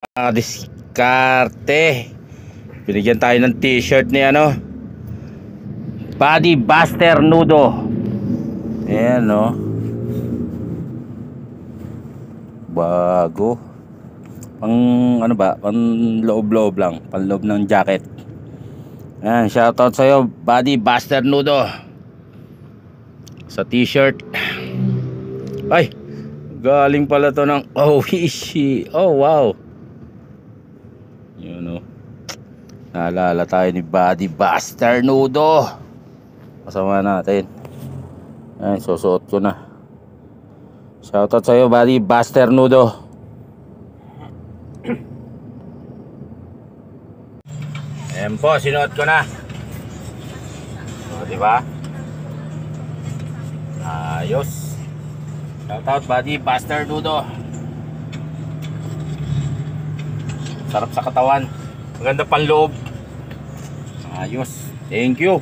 Diskarte. Binigyan tayo ng t-shirt ni Body Buster Nudo. Ayan bago. Pang pang loob-loob lang, pang loob ng jacket. Ayan, shoutout sa'yo Body Buster Nudo sa t-shirt. Ay, galing pala to ng Oishi. Oh wow, naalala tayo ni Body Buster Nudo. Kasama natin. Ay, susuot ko na. Shoutout sa'yo Body Buster Nudo. Ayan po, sinuot ko na. O, diba? Ayos. Shoutout Body Buster Nudo. Sarap sa katawan. Maganda pang loob. Ayos. Thank you.